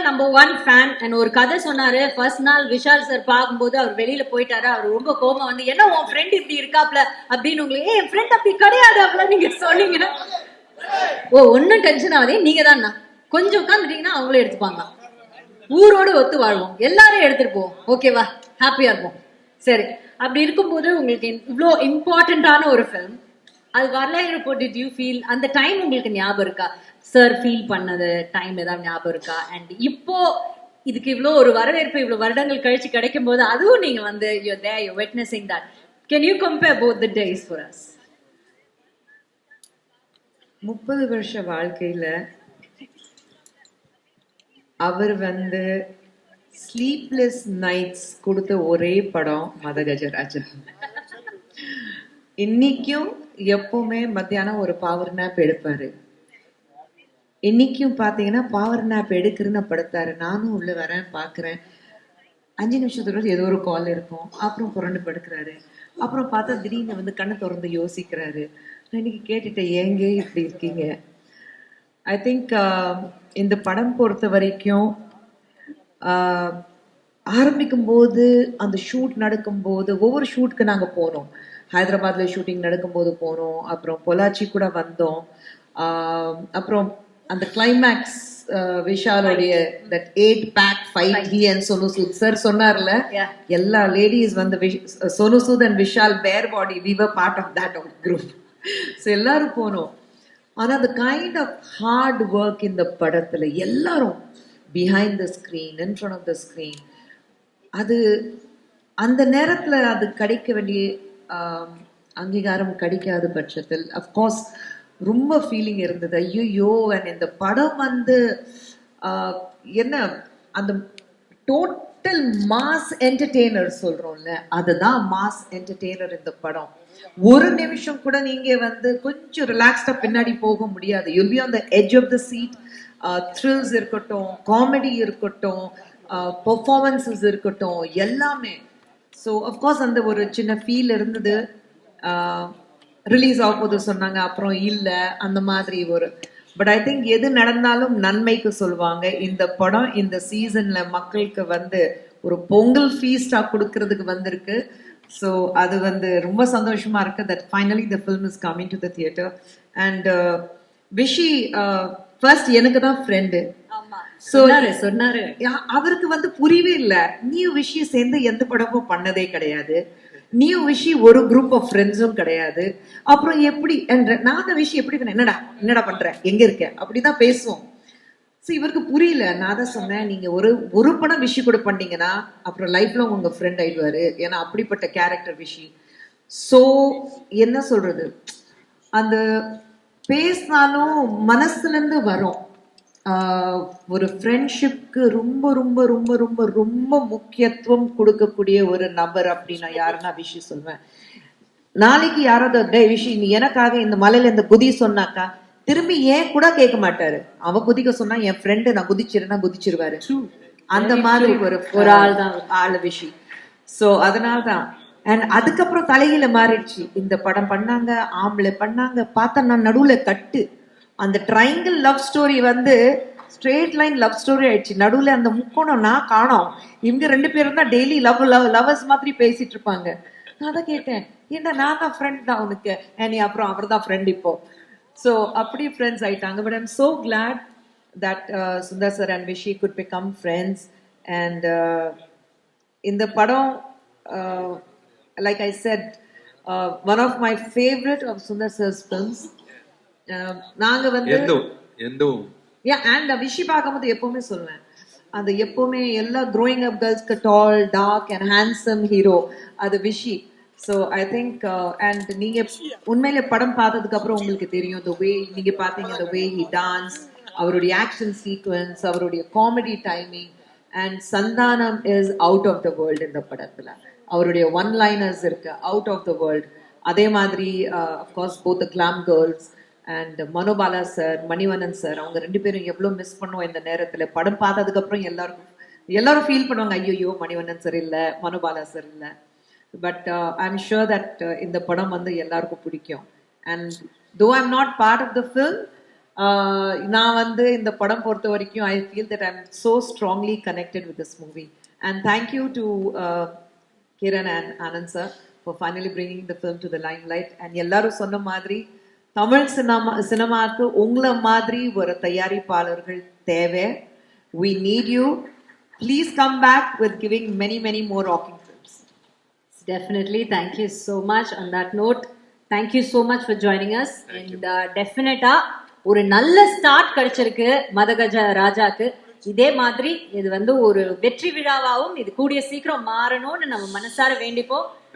Number 1 fan. And ஒரு கதை சொன்னாரு. ஃபர்ஸ்ட் நாள் விஷால் சார் பார்க்கும்போது அவர் வெளியில போயிட்டாரு. அவர் ரொம்ப கோபம் வந்து, என்ன உன் ஃப்ரெண்ட் இப்படி இருக்காப்ல அப்படின்னு உங்களுக்கு, என் ஃப்ரெண்ட் அப்படி கிடையாது அப்பல நீங்க சொன்னீங்க. ஒன்னும் டென்ஷன் ஆகுது, நீங்க தான் கொஞ்சம் உட்காந்துட்டீங்கன்னா அவங்களே எடுத்துப்பாங்க. ஊரோடு ஒத்து வாழ்வோம், எல்லாரும் எடுத்துட்டு போவோம், ஓகேவா, ஹாப்பியா இருப்போம். சரி, அப்படி இருக்கும்போது உங்களுக்கு இவ்வளோ இம்பார்ட்டன்டான ஒரு ஃபிலிம் அது வரலாறு டிட் யூ ஃபீல் அந்த டைம் உங்களுக்கு ஞாபகம் இருக்கா? சார் ஃபீல் பண்ணது டைம் ஏதாவது ஞாபகம் இருக்கா? அண்ட் இப்போ இதுக்கு இவ்வளோ ஒரு வரவேற்பு இவ்வளோ வருடங்கள் கழிச்சு கிடைக்கும் போது அதுவும் நீங்க வந்து you're there, you're witnessing that. Can you compare both the days for us? 30 வருஷ வாழ்க்கையில அவர் வந்து ஸ்லீப்லெஸ் நைட்ஸ் கொடுத்த ஒரே படம் மதகஜராஜா. இன்னைக்கும் எப்பவுமே மத்தியானம் ஒரு பவர் நேப் எடுப்பாரு. இன்னைக்கும் பாத்தீங்கன்னா பவர் நேப் எடுக்கிறேன்னு படுத்தாரு. நானும் உள்ள வரேன், பாக்குறேன், 5 நிமிஷத்துக்கு ஏதோ ஒரு கால் இருக்கும், அப்புறம் புரண்டு படுக்கிறாரு. அப்புறம் பார்த்தா திடீர்னு வந்து கண்ணை திறந்து யோசிக்கிறாரு. நான் இன்னைக்கு கேட்டுட்டேன், ஏங்க இப்படி இருக்கீங்க? ஐ திங்க் இந்த படம் பொறுத்த வரைக்கும் ஆரம்பிக்கும் போது அந்த ஷூட் நடக்கும் போது ஒவ்வொரு ஷூட்க்கு நாங்க போனோம். ஹைதராபாத்ல ஷூட்டிங் நடக்கும் போது போனோம், அப்புறம் பொள்ளாச்சி கூட வந்தோம். அப்புறம் அந்த climax விஷாலுடைய that 8-pack fight he and Sonu Sood sir சொன்னார்ல, எல்லா லேடிஸ் வந்து Sonu Sood and Vishal bare body, we were part of that group. So எல்லாரும் போனோம். ஆனா the kind of hard work in the படத்துல எல்லாரும் behind the screen, in front of the screen, அது அந்த நேரத்துல அது கிடைக்க வேண்டிய அங்கீகாரம் கிடைக்காத பட்சத்தில் அஃப்கோர்ஸ் ரொம்ப ஃபீலிங் இருந்தது. ஐயோ, இந்த படம் வந்து என்ன அந்த டோட்டல் மாஸ் என்டர்டெய்னர் சொல்றோம்ல, அதுதான் மாஸ் என்டர்டெய்னர் இந்த படம். ஒரு நிமிஷம் கூட நீங்க வந்து கொஞ்சம் ரிலாக்ஸ்டா பின்னாடி போக முடியாது. You'll be on the edge of the seat. Thrills இருக்கட்டும், காமெடி இருக்கட்டும், பெர்ஃபார்மன்ஸஸ் இருக்கட்டும், எல்லாமே. ஸோ அஃப்கோர்ஸ் அந்த ஒரு சின்ன ஃபீல் இருந்தது. ரிலீஸ் ஆகும்போது சொன்னாங்க, அப்புறம் இல்லை, அந்த மாதிரி ஒரு. பட் ஐ திங்க் எது நடந்தாலும் நன்மைக்கு சொல்லுவாங்க. இந்த படம் இந்த சீசன்ல மக்களுக்கு வந்து ஒரு பொங்கல் ஃபீஸ்டா கொடுக்கறதுக்கு வந்திருக்கு. ஸோ அது வந்து ரொம்ப சந்தோஷமா இருக்கு that finally the film is coming to the theater. And Vichy first எனக்கு தான் ஃப்ரெண்டு. சொன்னாரு அவருக்கு வந்து புரியவே இல்லை. நீ விஷயம் சேர்ந்து எந்த படமும் பண்ணதே கிடையாது, நீ விஷயம் ஒரு குரூப் ஆஃப் ஃப்ரெண்ட்ஸும் கிடையாது, அப்புறம் எப்படி என்ற நான் விஷயம் எப்படி என்னடா பண்ற, எங்க இருக்க, அப்படிதான் பேசுவோம். ஸோ இவருக்கு புரியல. நான் தான் சொன்னேன், நீங்க ஒரு படம் விஷயம் கூட பண்ணீங்கன்னா அப்புறம் லைஃப்ல உங்க ஃப்ரெண்ட் ஆயிடுவாரு, ஏன்னா அப்படிப்பட்ட கேரக்டர் விஷி. ஸோ என்ன சொல்றது, அந்த பேசினாலும் மனசுல இருந்து வரும். ஒரு ஃப்ரெண்ட்ஷிப்க்கு ரொம்ப ரொம்ப ரொம்ப ரொம்ப ரொம்ப முக்கியத்துவம் கொடுக்கக்கூடிய ஒரு நபர் அப்படின்னா யாருன்னா விஷி சொல்வேன். நாளைக்கு யாராவது விஷி நீ எனக்காக இந்த மலையில இந்த குதி சொன்னாக்கா திரும்பி ஏன் கூட கேட்க மாட்டாரு. அவ குதிக்க சொன்னா என் ஃப்ரெண்டு நான் குதிச்சிருந்தா குதிச்சிருவாரு. அந்த மாதிரி ஒரு ஆள் தான் ஆளு விஷி. ஸோ அதனால்தான். அண்ட் அதுக்கப்புறம் தலையில மாறிடுச்சு. இந்த படம் பண்ணாங்க, ஆம்பளை பண்ணாங்க, பார்த்தா நான் நடுவுல கட்டு. அந்த ட்ரையாங்கிள் லவ் ஸ்டோரி வந்து ஸ்ட்ரெயிட் லைன் லவ் ஸ்டோரி ஆயிடுச்சு. நடுவுல அந்த முக்கோணம் நான் காணோம். இவங்க 2 பேரும் தான் டெய்லி லவர்ஸ் மாதிரி பேசிட்டு இருப்பாங்க. நான் தான் கேட்டேன், ஏன்னா நான் தான் ஃப்ரெண்ட் தான் உனக்கு, அப்புறம் அவர் தான் ஃப்ரெண்ட் இப்போ. ஸோ அப்படி ஃப்ரெண்ட்ஸ் ஆயிட்டாங்க. But I'm so glad that Sundar sir and Vishi good become friends. அண்ட் இந்த படம் like I said one of my favourite of Sundar sir's films. நாங்க வந்து விஷி பார்க்கும்போது எப்பவுமே சொல்லுவேன், அது எப்பவுமே எல்லா க்ரோயிங் அப் கேர்ள்ஸ்க்கு tall dark and handsome hero அது Vishi. So I think and நீங்க உண்மையில படம் பார்த்ததுக்கு அப்புறம் உங்களுக்கு தெரியும் the way நீங்க பார்த்தீங்க, the way he dance, அவருடைய ஆக்ஷன் சீக்வன்ஸ், அவருடைய comedy timing. And Santhanam is out of the world இந்த படத்துல. அவருடைய ஒன் லைனர்ஸ் இருக்கு அவுட் ஆஃப் த வேர்ல்டு. அதே மாதிரி of course both the glam girls and Manobala sir, Manivannan sir, அவங்க 2 பேரும் எவ்வளவு மிஸ் பண்ணுவோம் இந்த நேரத்துல. படம் பார்த்ததுக்கு அப்புறம் எல்லாரும் ஃபீல் பண்ணுவாங்க, ஐயோ மணிவண்ணன் சார் இல்ல, மனோபாலா சார் இல்ல. பட் ஐம் ஷுர் தட் இந்த படம் வந்து எல்லாருக்கும் பிடிக்கும். And though I'm not part of the film, நான் வந்து இந்த படம் பொறுத்த வரைக்கும் I feel that I am so strongly connected with this movie and thank you to Kiran and Anand sir for finally bringing the film to the limelight and எல்லாரும் சொன்ன மாதிரி தமிழ் சினிமாக்கு உங்களை மாதிரி ஒரு தயாரிப்பாளர்கள் தேவை. We need you. Please come back with giving many more rocking films. Definitely. Thank you so much. On that note, thank you so much for joining us. And definitely ஒரு நல்ல ஸ்டார்ட் கிடைச்சிருக்கு மதகஜ ராஜாக்கு. இதே மாதிரி இது வந்து ஒரு வெற்றி விழாவாகவும் இது கூடிய சீக்கிரம் மாறணும்னு நம்ம மனசார வேண்டிப்போம்.